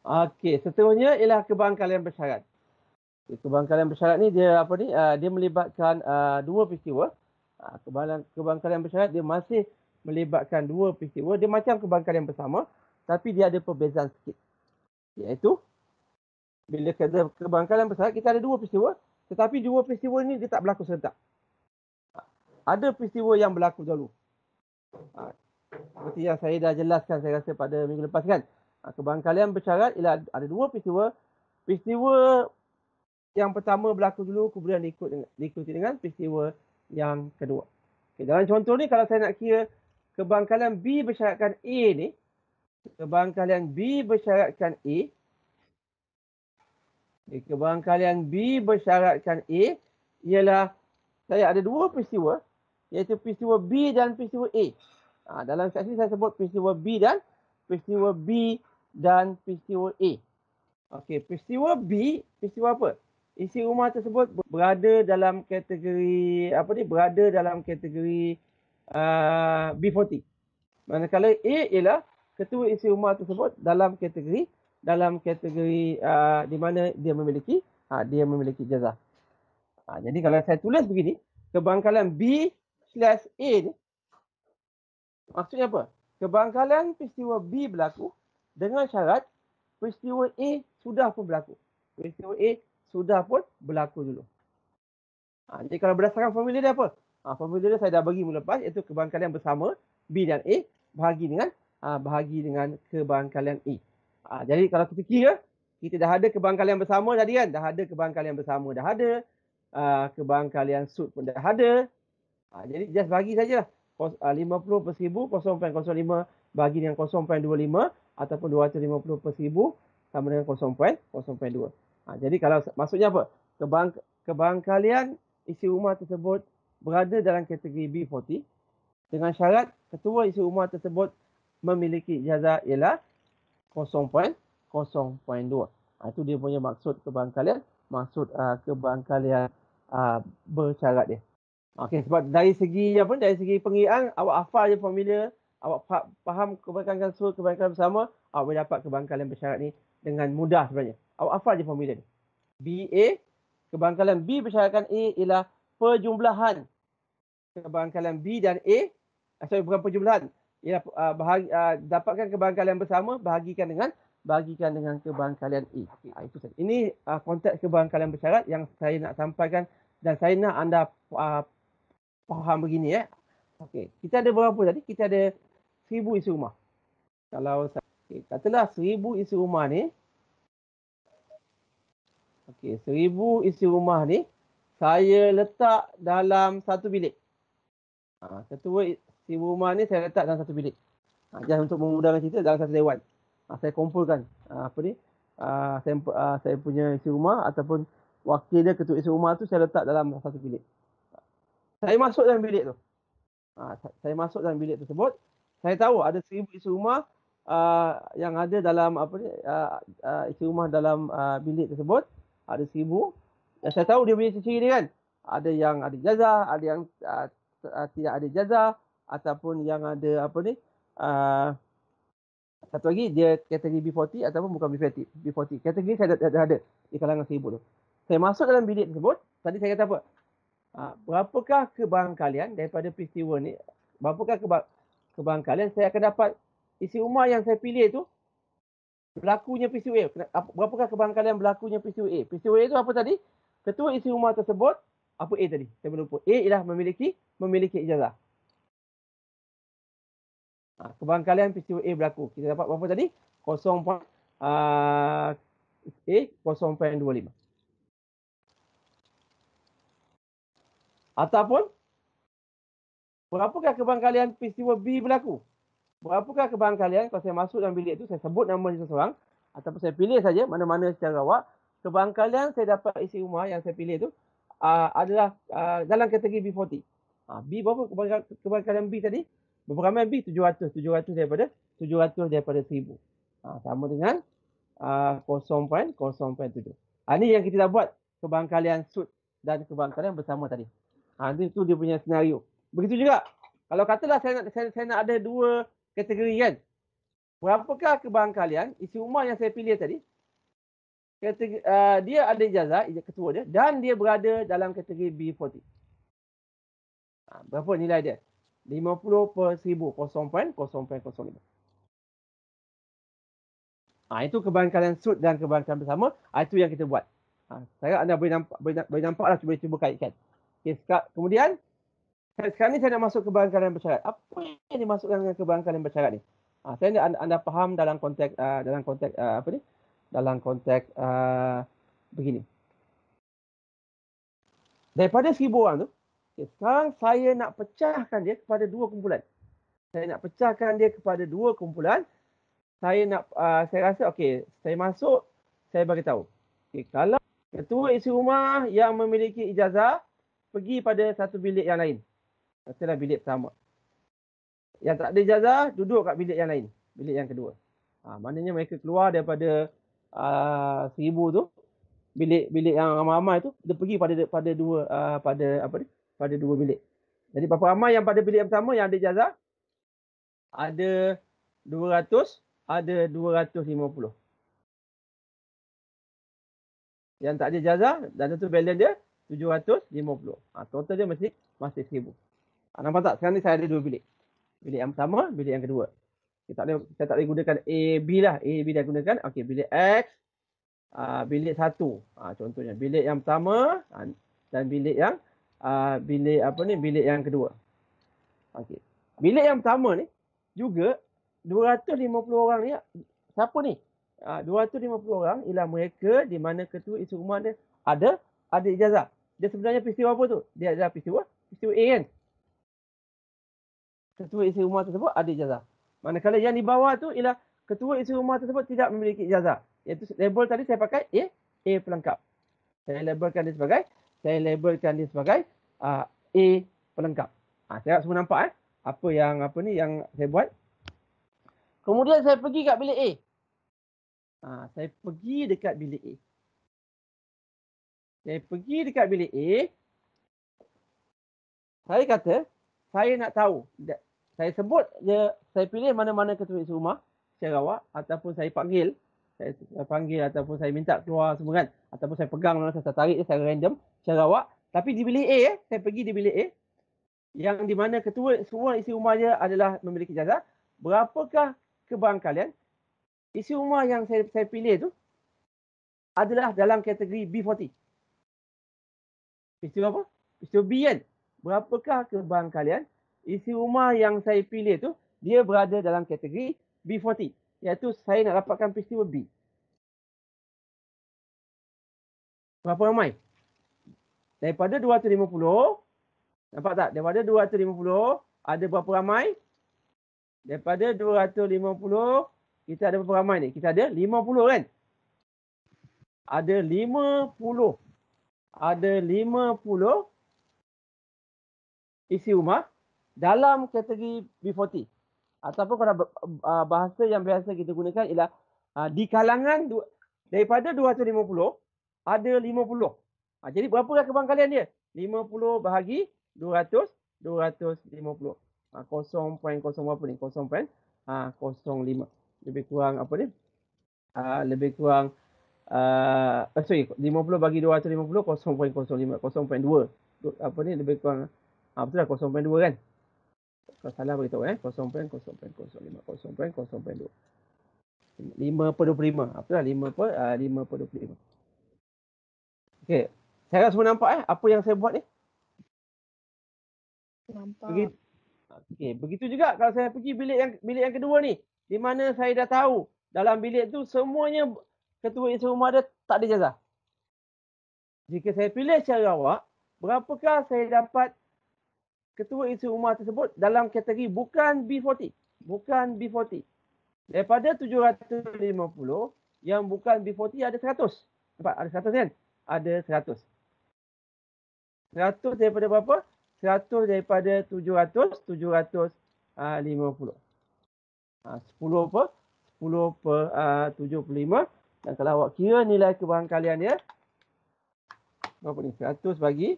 Okey, seterusnya ialah kebangkalian bersyarat. Kebangkalian bersyarat ni dia apa ni? Dia melibatkan dua peristiwa. Kebangkalian bersyarat dia masih melibatkan dua peristiwa. Dia macam kebangkalian bersama, tapi dia ada perbezaan sikit. Iaitu bila kebangkalian bersyarat kita ada dua peristiwa, tetapi dua peristiwa ni dia tak berlaku serentak. Ada peristiwa yang berlaku dahulu. Seperti yang saya dah jelaskan saya rasa pada minggu lepas kan. Kebangkalian bersyarat ialah ada dua peristiwa. Peristiwa yang pertama berlaku dulu, kemudian diikuti dengan peristiwa yang kedua. Okay, dalam contoh ni kalau saya nak kira kebangkalian B bersyaratkan A ni, kebangkalian B bersyaratkan A, kebangkalian B bersyaratkan A ialah saya ada dua peristiwa, iaitu peristiwa B dan peristiwa A. Dalam seksi saya sebut peristiwa B dan peristiwa A. Okey, peristiwa B, peristiwa apa? Isi rumah tersebut berada dalam kategori berada dalam kategori B40. Manakala A ialah ketua isi rumah tersebut dalam kategori di mana dia memiliki jazah. Jadi kalau saya tulis begini, kebangkalian B/A ni maksudnya apa? Kebangkalian peristiwa B berlaku dengan syarat peristiwa A sudah pun berlaku. Peristiwa A sudah pun berlaku dulu. Jadi kalau berdasarkan formula dia apa? Formula dia saya dah bagi mula lepas, iaitu kebangkalian bersama B dan A bahagi dengan kebangkalian A. Jadi kalau kita kira, kita dah ada kebangkalian bersama tadi kan? Dah ada kebangkalian bersama, dah ada. Kebangkalian sud pun dah ada. Jadi just bagi sajalah. 50 per 1000, 0.05 bagi dengan 0.25 ataupun 250 per 1000 sama dengan 0.02. Jadi kalau maksudnya apa? Kebangkalian isi rumah tersebut berada dalam kategori B40 dengan syarat ketua isi rumah tersebut memiliki ijazah ialah 0.02. Itu dia punya maksud kebangkalian, kebangkalian bersyarat dia. Okey, sebab dari segi pengiraan awak hafal je formula, awak faham kebangkalian sud, kebangkalian bersama, awak boleh dapat kebangkalian bersyarat ni dengan mudah sebenarnya. Awak hafal je formula ni. BA, kebangkalian B bersyaratkan A ialah perjumlahan kebangkalian B dan A. Bukan perjumlahan. Ialah dapatkan kebangkalian bersama bahagikan dengan kebangkalian A. Itu saja. Ini konteks kebangkalian bersyarat yang saya nak sampaikan dan saya nak anda faham begini ya. Okey, kita ada berapa tadi? Kita ada 1000 isi rumah. Kalau katalah 1000 isi rumah ni. Okey, 1000 isi rumah ni saya letak dalam satu bilik. Ketua isi rumah ni saya letak dalam satu bilik. Just untuk memudahkan cerita dalam satu dewan. Saya kumpulkan saya punya isi rumah ataupun wakil dia ketua isi rumah tu saya letak dalam satu bilik. Saya masuk dalam bilik tu. Saya masuk dalam bilik tersebut. Saya tahu ada 1000 isi rumah yang ada dalam isi rumah dalam bilik tersebut. Ada 1000. Dan saya tahu dia punya ciri dia kan. Ada yang ada jazah, ada yang tidak ada jazah, ataupun yang ada satu lagi dia kategori B40 ataupun bukan B40. Kategori saya dah ada di kalangan 1000 tu. Saya masuk dalam bilik tersebut. Tadi saya kata apa? Berapakah kebangkalian daripada peristiwa ni? Berapakah kebangkalian saya akan dapat isi rumah yang saya pilih tu berlakunya peristiwa A? Berapakah kebangkalian berlakunya peristiwa A? Peristiwa A itu apa tadi? Ketua isi rumah tersebut, apa A tadi? Saya lupa. A ialah memiliki ijazah. Kebangkalian peristiwa A berlaku. Kita dapat berapa tadi? 0.25. Ataupun berapakah kebangkalian peristiwa B berlaku? Berapakah kebangkalian kalau saya masuk dalam bilik itu, saya sebut nama seseorang ataupun saya pilih saja mana-mana secara awak, kebangkalian saya dapat isi rumah yang saya pilih itu adalah dalam kategori B40. B berapa kebangkalian B tadi? Berapa ramai B? 700. 700 daripada 1000. Sama dengan 0.07. Ini yang kita dah buat kebangkalian sud dan kebangkalian bersama tadi. Itu dia punya senario. Begitu juga kalau katalah saya nak ada dua kategori kan. Berapakah kebarangkalian isi rumah yang saya pilih tadi? Dia ada ijazah, ketua dia, dan dia berada dalam kategori B40. Berapa nilai dia? 50 per 1000, 0.0.05. Itu kebarangkalian sud dan kebarangkalian bersama. Itu yang kita buat. Saya anda boleh nampak lah, cuba kaitkan. Okay, kemudian, sekarang ni saya nak masuk kebarangkalian bersyarat. Apa yang dimasukkan dengan kebarangkalian bersyarat ni? Saya nak anda faham dalam konteks apa ni? Dalam konteks begini. Daripada 1000 orang tu, sekarang saya nak pecahkan dia kepada 2 kumpulan. Saya nak pecahkan dia kepada 2 kumpulan. Saya rasa okey, saya masuk, saya bagi tahu. Okey, kalau ketua isi rumah yang memiliki ijazah pergi pada satu bilik yang lain. Katalah bilik pertama. Yang tak ada ijazah duduk kat bilik yang lain, bilik yang kedua. Maknanya mereka keluar daripada 1000 tu, bilik yang ramai-ramai tu, dia pergi pada dua bilik. Jadi berapa ramai yang pada bilik yang pertama yang ada ijazah? Ada 200, ada 250. Yang tak ada ijazah, dan tentu balance dia 750. Total dia masih 1000. Nampak tak? Sekarang ni saya ada 2 bilik. Bilik yang pertama, bilik yang kedua. Saya tak boleh gunakan A, B lah. A, B dah gunakan. Okey, bilik X, bilik 1. Contohnya, bilik yang pertama dan bilik yang kedua. Okey. Bilik yang pertama ni juga 250 orang ni, siapa ni? 250 orang ialah mereka di mana ketua isi rumah dia ada ijazah. Dia sebenarnya peristiwa apa tu? Dia adalah peristiwa A kan? Ketua isi rumah tersebut ada ijazah. Manakala yang di bawah tu ialah ketua isi rumah tersebut tidak memiliki ijazah. Iaitu label tadi saya pakai A pelengkap. Saya labelkan dia sebagai A pelengkap. Saya harap semua nampak apa yang saya buat. Kemudian saya pergi kat bilik A. Saya pergi dekat bilik A. Saya kata, saya nak tahu. Saya sebut je, saya pilih mana-mana ketua isi rumah secara awak, ataupun saya panggil. Saya panggil ataupun saya minta keluar semua kan. Ataupun saya pegang, saya tarik secara random secara awak. Tapi di bilik A, saya pergi di bilik A, yang di mana ketua semua isi rumah dia adalah memiliki ijazah. Berapakah kebarangkalian isi rumah yang saya pilih tu adalah dalam kategori B40. Peristiwa apa? Peristiwa B kan? Berapakah kebarangkalian isi rumah yang saya pilih tu dia berada dalam kategori B40. Iaitu saya nak dapatkan peristiwa B. Berapa ramai? Daripada 250, nampak tak? Daripada 250, ada berapa ramai? Daripada 250, kita ada berapa ramai ni? Kita ada 50 kan? Ada 50 isi rumah dalam kategori B40. Ataupun kalau bahasa yang biasa kita gunakan ialah di kalangan daripada 250 ada 50. Jadi berapa kebarangkalian dia? 50 bahagi 200, 250. 0.0 berapa ni? 0.05. Lebih kurang apa ni? Lebih kurang 50 bagi 250, 0.05, 0.2. Apa ni lebih kurang betul lah 0.2 kan? Kalau salah beritahu 0.05, 0.2. 5 per 25. Betul lah 5 per 25. Okey. Saya rasa semua nampak apa yang saya buat ni? Nampak. Okey, begitu juga kalau saya pergi bilik yang kedua ni, di mana saya dah tahu dalam bilik tu semuanya ketua isi rumah dia tak ada ijazah. Jika saya pilih secara awak, berapakah saya dapat ketua isi rumah tersebut dalam kategori bukan B40. Bukan B40. Daripada 750, yang bukan B40 ada 100. Nampak? Ada 100 kan? Ada 100. 100 daripada berapa? 100 daripada 700, 750. 10 per 75. Dan kalau awak kira nilai kebarangkalian dia, berapa ni? 100 bagi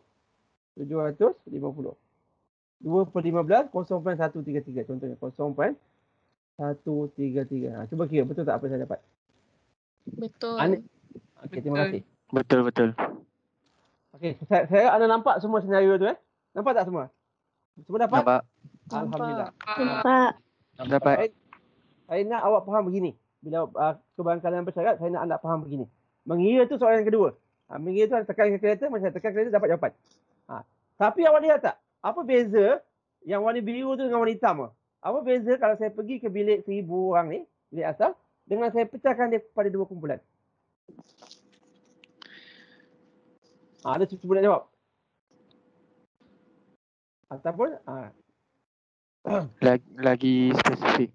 750. 2 per 15, 0.133. Contohnya 0.133. 133. Cuba kira betul tak apa saya dapat? Betul. Okey, terima kasih. Betul. Okey, saya anda nampak semua senario tu Nampak tak semua? Semua dapat? Nampak? Alhamdulillah. Nampak. Dapat. Saya nak awak faham begini. Bila kebarangkalian bersyarat, saya nak anda faham begini. Mengira tu soalan yang kedua. Mengira tu tekan kalkulator, masa tekan kalkulator dapat jawapan. Tapi awak lihat tak? Apa beza yang warna biru tu dengan warna hitam? Apa beza kalau saya pergi ke bilik 1000 orang ni, bilik asal, dengan saya pecahkan dia kepada dua kumpulan? Ada cuba nak jawab? Ataupun lagi spesifik.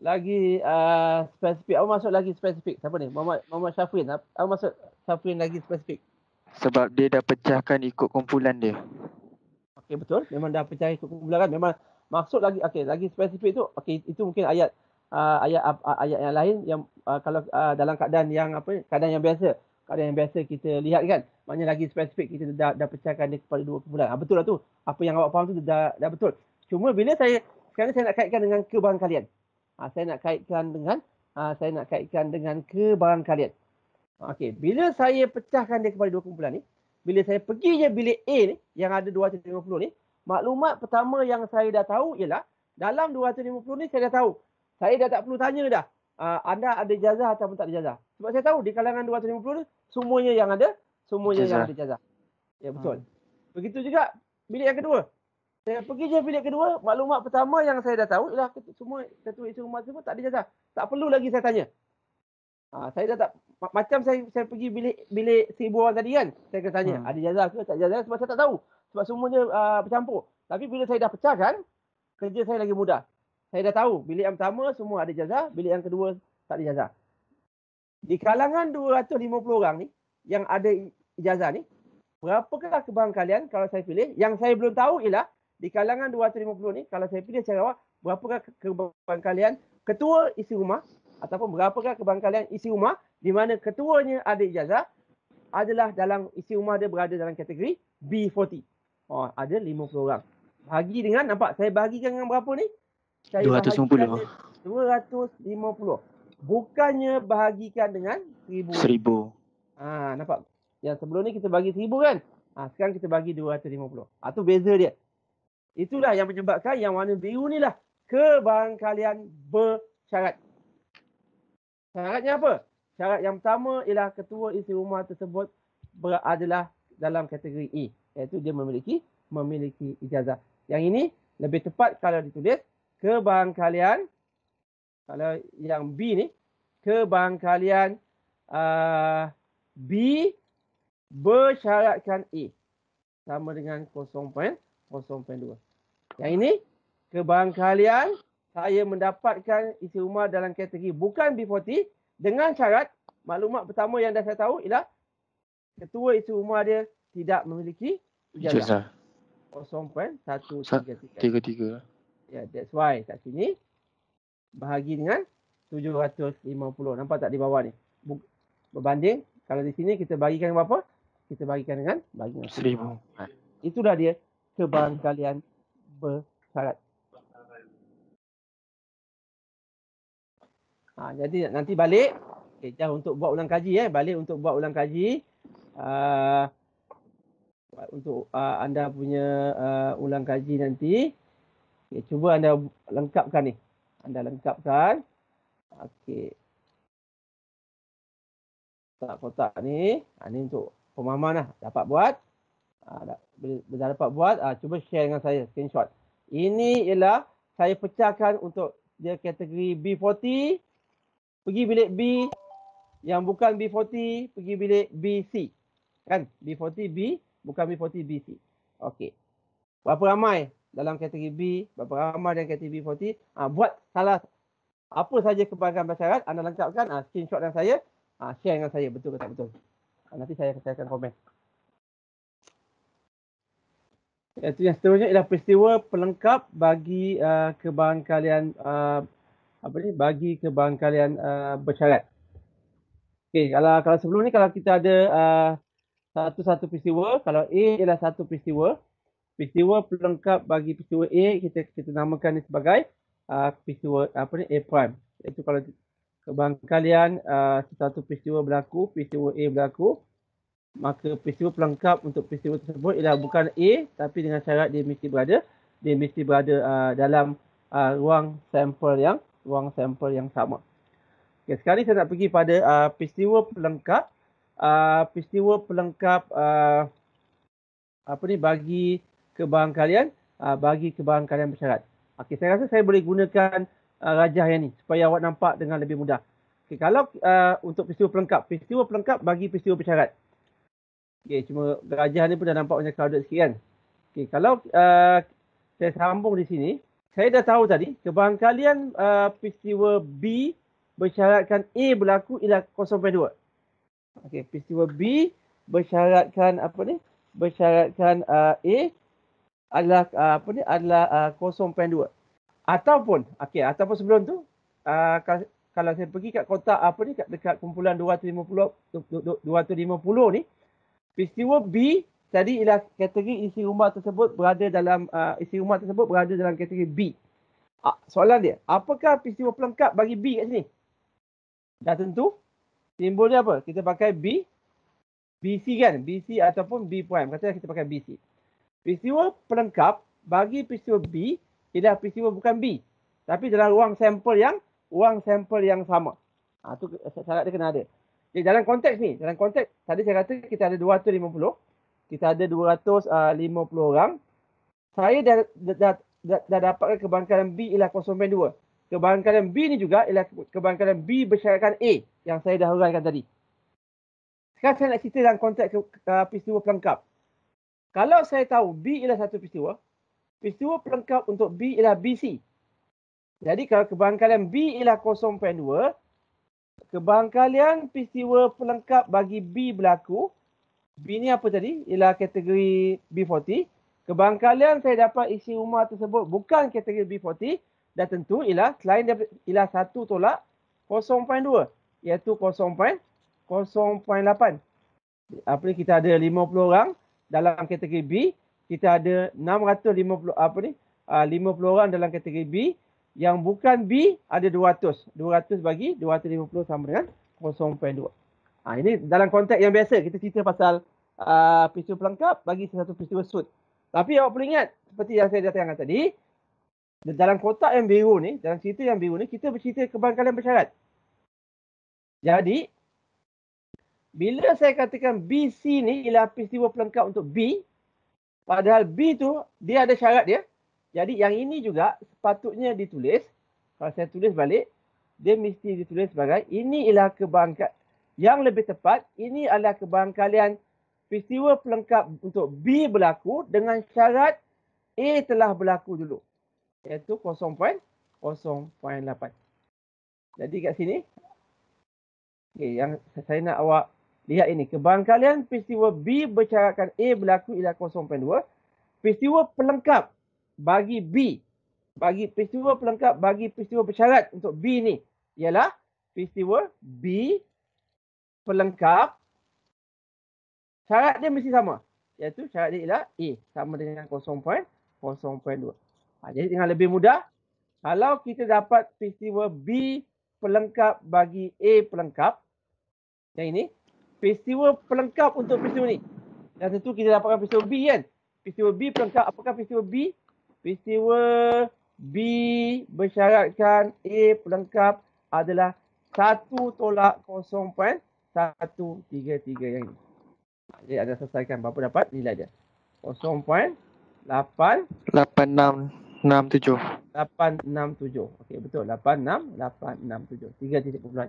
Lagi spesifik. Apa maksud lagi spesifik? Siapa ni? Muhammad Syafrin. Apa maksud Syafrin lagi spesifik? Sebab dia dah pecahkan ikut kumpulan dia. Okey, betul. Memang dah pecah ikut kumpulan kan. Memang maksud lagi lagi spesifik tu. Okey, itu mungkin ayat yang lain yang kalau dalam keadaan yang keadaan yang biasa. Keadaan yang biasa kita lihat kan. Maknanya lagi spesifik kita dah pecahkan dia kepada dua kumpulan. Betul lah tu. Apa yang awak faham tu dah betul. Cuma bila sekarang saya nak kaitkan dengan kebarangkalian. Saya nak kaitkan dengan kebarangkalian. Okey, bila saya pecahkan dia kepada dua kumpulan ni, bila saya pergi je bilik A ni yang ada 250 ni, maklumat pertama yang saya dah tahu ialah dalam 250 ni saya dah tahu. Saya dah tak perlu tanya dah. Anda ada ijazah ataupun tak ada ijazah. Sebab saya tahu di kalangan 250 ni semuanya yang ada ijazah. Ya, betul. Begitu juga bilik yang kedua. Saya pergi je bilik kedua, maklumat pertama yang saya dah tahu ialah semua ketua isi rumah semua tak ada ijazah. Tak perlu lagi saya tanya. Saya dah tak, macam saya pergi bilik 1000 orang tadi kan, saya akan tanya ada ijazah ke tak ijazah sebab saya tak tahu. Sebab semuanya bercampur. Tapi bila saya dah pecahkan, kerja saya lagi mudah. Saya dah tahu bilik yang pertama semua ada ijazah, bilik yang kedua tak ada ijazah. Di kalangan 250 orang ni yang ada ijazah ni, berapakah kebarangkalian kalau saya pilih? Yang saya belum tahu ialah di kalangan 250 ni, kalau saya pilih secara awal, berapakah kebarangkalian ketua isi rumah ataupun berapakah kebarangkalian isi rumah di mana ketuanya ada ijazah adalah dalam isi rumah dia berada dalam kategori B40. Ada 50 orang. Bahagi dengan, nampak saya bahagikan dengan berapa ni? Saya 250. 250. Bukannya bahagikan dengan 1000. Nampak? Yang sebelum ni kita bagi 1000 kan? Sekarang kita bagi 250. Tu beza dia. Itulah yang menyebabkan yang warna biru ni lah kebarangkalian bersyarat. Syaratnya apa? Syarat yang pertama ialah ketua isi rumah tersebut adalah dalam kategori A. Iaitu dia memiliki ijazah. Yang ini lebih tepat kalau ditulis kebarangkalian, kalau yang B ni, kebarangkalian B bersyaratkan A. Sama dengan 0.2. Yang ini, kebarangkalian saya mendapatkan isi rumah dalam kategori bukan B40 dengan syarat maklumat pertama yang dah saya tahu ialah ketua isi rumah dia tidak memiliki ijazah. 0.133. Ya, that's why kat sini bahagi dengan 750. Nampak tak di bawah ni? Berbanding kalau di sini kita bagikan berapa? Kita bagikan dengan 1000. Itulah dia kebarangkalian bersyarat. Jadi nanti balik untuk buat ulang kaji balik untuk buat ulang kaji untuk anda punya ulang kaji nanti. Cuba anda lengkapkan ni. Anda lengkapkan. Kotak ni. Ni untuk pemahaman lah. Dapat buat. Bila dah dapat buat, cuba share dengan saya screenshot. Ini ialah saya pecahkan untuk dia kategori B40. Pergi bilik B yang bukan B40, pergi bilik BC. Kan? B40 B, bukan B40 BC. Okey. Berapa ramai dalam kategori B, berapa ramai dalam kategori B40? Buat salah apa saja kebarangkalian bersyarat, anda lengkapkan, screenshot dengan saya, share dengan saya, betul ke tak betul. Nanti saya akan komen. Itu yang seterusnya ialah peristiwa pelengkap bagi kebarangkalian bagi kebarangkalian bersyarat. Okey, kalau sebelum ni kalau kita ada satu-satu peristiwa, kalau A ialah satu peristiwa pelengkap bagi peristiwa A, kita namakan ini sebagai peristiwa A prime. Iaitu kalau kebangkalian satu peristiwa berlaku, peristiwa A berlaku, maka peristiwa pelengkap untuk peristiwa tersebut ialah bukan A, tapi dengan syarat dia mesti berada dalam ruang sampel yang sama. Okay, sekarang ni saya nak pergi pada peristiwa pelengkap. Peristiwa pelengkap bagi kebangkalian bersyarat. Okey, saya rasa saya boleh gunakan rajah yang ni supaya awak nampak dengan lebih mudah. Okey, kalau untuk peristiwa pelengkap bagi peristiwa bersyarat. Okey, cuma rajah ni pun dah nampak macam crowded sikit kan. Okey, kalau saya sambung di sini, saya dah tahu tadi kebangkalian peristiwa B bersyaratkan A berlaku ialah 0.2. Okey, peristiwa B bersyaratkan bersyaratkan A adalah 0.2. Ataupun sebelum tu kalau saya pergi kat kotak kat dekat kumpulan 250 ni, peristiwa B tadi ialah kategori isi rumah tersebut berada dalam kategori B. Soalan dia, apakah peristiwa pelengkap bagi B kat sini? Dah tentu simbol dia apa? Kita pakai BC kan? BC ataupun B prime. Katalah kita pakai BC. Peristiwa pelengkap bagi peristiwa B ialah peristiwa bukan B, tapi dalam ruang sampel yang sama. Tu syarat dia kena ada. Jadi dalam konteks ni, tadi saya kata kita ada 250, kita ada 250 orang. Saya dah dapatkan kebangkalian B ialah 0.2. Kebangkalian B ni juga ialah kebangkalian B bersyaratkan A yang saya dah huraikan tadi. Sekarang saya nak cerita dalam konteks peristiwa pelengkap. Kalau saya tahu B ialah satu peristiwa pelengkap untuk B ialah BC. Jadi kalau kebangkalian B ialah 0.2, kebangkalian peristiwa pelengkap bagi B berlaku, B ni apa tadi? Ialah kategori B40. Kebangkalian saya dapat isi rumah tersebut bukan kategori B40, dah tentu ialah selain daripada ialah 1 tolak 0.2, iaitu 0.8. Kita ada 50 orang dalam kategori B, kita ada 650 50 orang dalam kategori B, yang bukan B ada 200. 200 bagi 250 sama dengan 0.2. Ini dalam konteks yang biasa kita cerita pasal peristiwa pelengkap bagi satu peristiwa sud. Tapi awak perlu ingat seperti yang saya dah terangkan tadi, dalam kotak yang biru ni, dalam cerita yang biru ni, kita bercerita kebangkalian bersyarat. Jadi bila saya katakan BC ni ialah peristiwa pelengkap untuk B, padahal B tu dia ada syarat dia. Jadi yang ini juga sepatutnya ditulis. Kalau saya tulis balik, dia mesti ditulis sebagai ini ialah yang lebih tepat, ini adalah kebangkalian peristiwa pelengkap untuk B berlaku dengan syarat A telah berlaku dulu, iaitu 0.8. Jadi kat sini, yang saya nak awak lihat ini, kebangkalian peristiwa B bersyaratkan A berlaku ialah 0.2. Peristiwa pelengkap bagi B, peristiwa pelengkap bagi peristiwa bersyarat untuk B ni ialah peristiwa B pelengkap, syarat dia mesti sama, iaitu syarat dia ialah A sama dengan 0.2. Jadi dengan lebih mudah, kalau kita dapat peristiwa B pelengkap bagi A pelengkap, yang ini peristiwa pelengkap untuk peristiwa ni, dan tentu kita dapatkan peristiwa B kan. Peristiwa B pelengkap, apakah peristiwa B? Peristiwa B bersyaratkan A pelengkap adalah 1 tolak 0.133 yang ini. Jadi anda selesaikan, berapa dapat nilai dia? 0.867. Okey, betul. 86867. 3 titik kumpulan.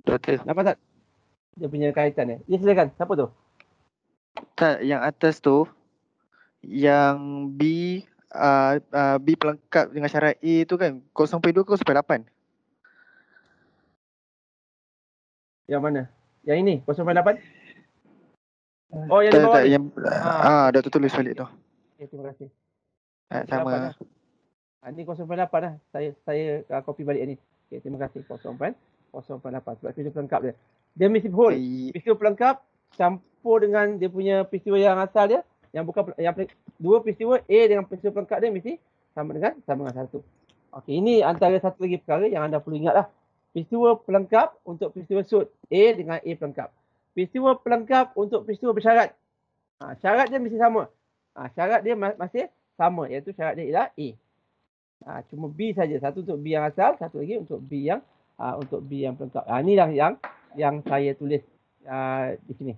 Betul. Nampak tak? Dia punya kaitan dia. Ya, silakan. Siapa tu? Tak, yang atas tu, yang B pelengkap dengan syarat A tu kan 0.2 ke 0.8? Yang mana? Yang ini 0.8? Oh, yang di Tak, bawah ni. yang dah tertulis balik tu. Okay, terima kasih. Sama. Ini 0.8 lah. Saya copy balik ni. Okay, terima kasih. 0.8. Sebab peristiwa pelengkap dia. Dia mesti whole. Peristiwa pelengkap campur dengan dia punya peristiwa yang asal dia. Yang bukan yang dua peristiwa A dengan peristiwa pelengkap dia mesti sama dengan 1. Okey, ini antara satu lagi perkara yang anda perlu ingatlah. Peristiwa pelengkap untuk peristiwa sud. A dengan A pelengkap. Peristiwa pelengkap untuk peristiwa bersyarat. Syarat dia mesti sama. Syarat dia masih sama, iaitu syarat dia ialah A. Cuma B saja. Satu untuk B yang asal, satu lagi untuk B yang pelengkap. Inilah yang saya tulis di sini.